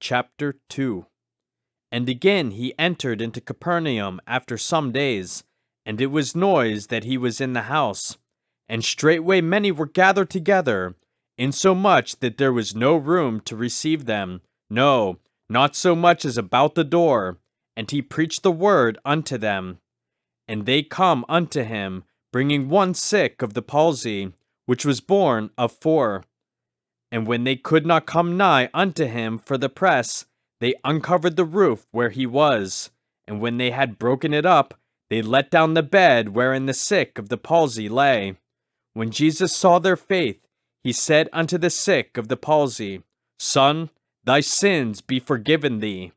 Chapter 2. And again he entered into Capernaum after some days, and it was noised that he was in the house. And straightway many were gathered together, insomuch that there was no room to receive them, no, not so much as about the door. And he preached the word unto them. And they come unto him, bringing one sick of the palsy, which was born of 4. And when they could not come nigh unto him for the press, they uncovered the roof where he was. And when they had broken it up, they let down the bed wherein the sick of the palsy lay. When Jesus saw their faith, he said unto the sick of the palsy, Son, thy sins be forgiven thee.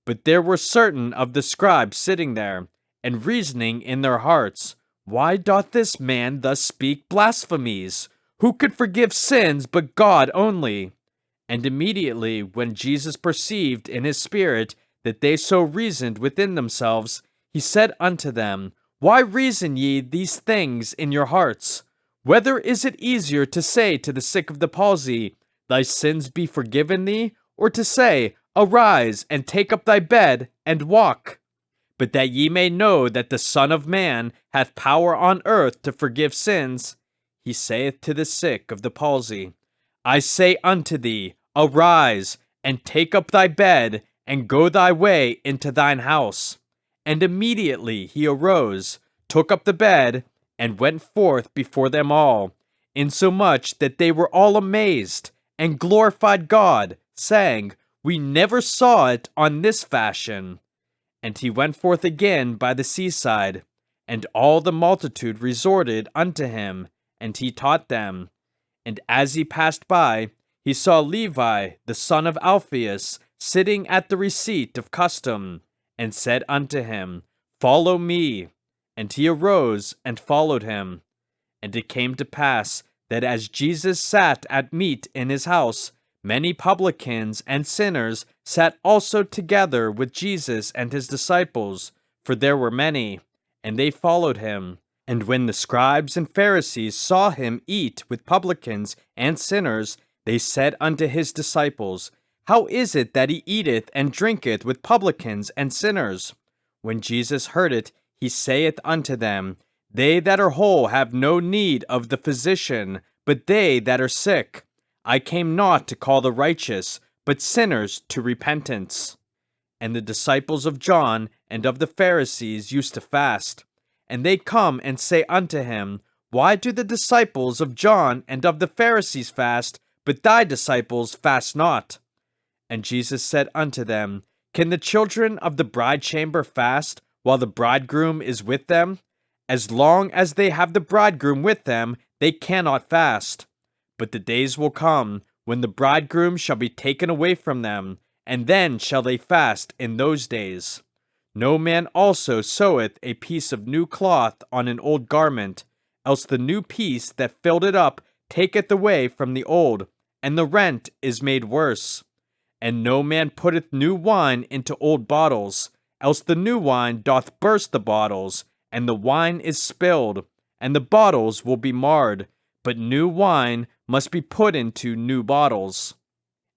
But there were certain of the scribes sitting there, and reasoning in their hearts, Why doth this man thus speak blasphemies? Who could forgive sins but God only? And immediately when Jesus perceived in his spirit that they so reasoned within themselves, he said unto them, Why reason ye these things in your hearts? Whether is it easier to say to the sick of the palsy, Thy sins be forgiven thee, or to say, Arise, and take up thy bed, and walk? But that ye may know that the Son of Man hath power on earth to forgive sins, he saith to the sick of the palsy, I say unto thee, Arise, and take up thy bed, and go thy way into thine house. And immediately he arose, took up the bed, and went forth before them all, insomuch that they were all amazed, and glorified God, saying, We never saw it on this fashion. And he went forth again by the seaside, and all the multitude resorted unto him, and he taught them. And as he passed by, he saw Levi, the son of Alphaeus, sitting at the receipt of custom, and said unto him, Follow me. And he arose and followed him. And it came to pass that as Jesus sat at meat in his house, many publicans and sinners sat also together with Jesus and his disciples, for there were many, and they followed him. And when the scribes and Pharisees saw him eat with publicans and sinners, they said unto his disciples, How is it that he eateth and drinketh with publicans and sinners? When Jesus heard it, he saith unto them, They that are whole have no need of the physician, but they that are sick. I came not to call the righteous, but sinners to repentance. And the disciples of John and of the Pharisees used to fast. And they come and say unto him, Why do the disciples of John and of the Pharisees fast, but thy disciples fast not? And Jesus said unto them, Can the children of the bridechamber fast, while the bridegroom is with them? As long as they have the bridegroom with them, they cannot fast. But the days will come, when the bridegroom shall be taken away from them, and then shall they fast in those days. No man also seweth a piece of new cloth on an old garment, else the new piece that filled it up taketh away from the old, and the rent is made worse. And no man putteth new wine into old bottles, else the new wine doth burst the bottles, and the wine is spilled, and the bottles will be marred, but new wine must be put into new bottles.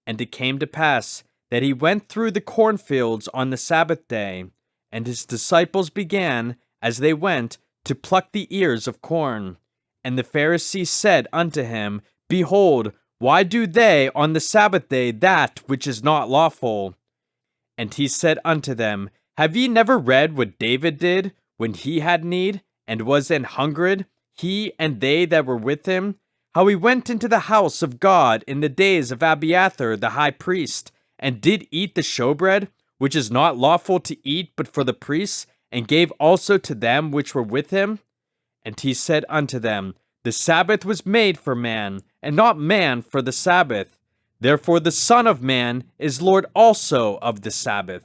And it came to pass that he went through the cornfields on the Sabbath day, and his disciples began, as they went, to pluck the ears of corn. And the Pharisees said unto him, Behold, why do they on the Sabbath day that which is not lawful? And he said unto them, Have ye never read what David did, when he had need, and was an hungered, he and they that were with him? How he went into the house of God in the days of Abiathar the high priest, and did eat the showbread, which is not lawful to eat but for the priests, and gave also to them which were with him? And he said unto them, The Sabbath was made for man, and not man for the Sabbath. Therefore the Son of Man is Lord also of the Sabbath.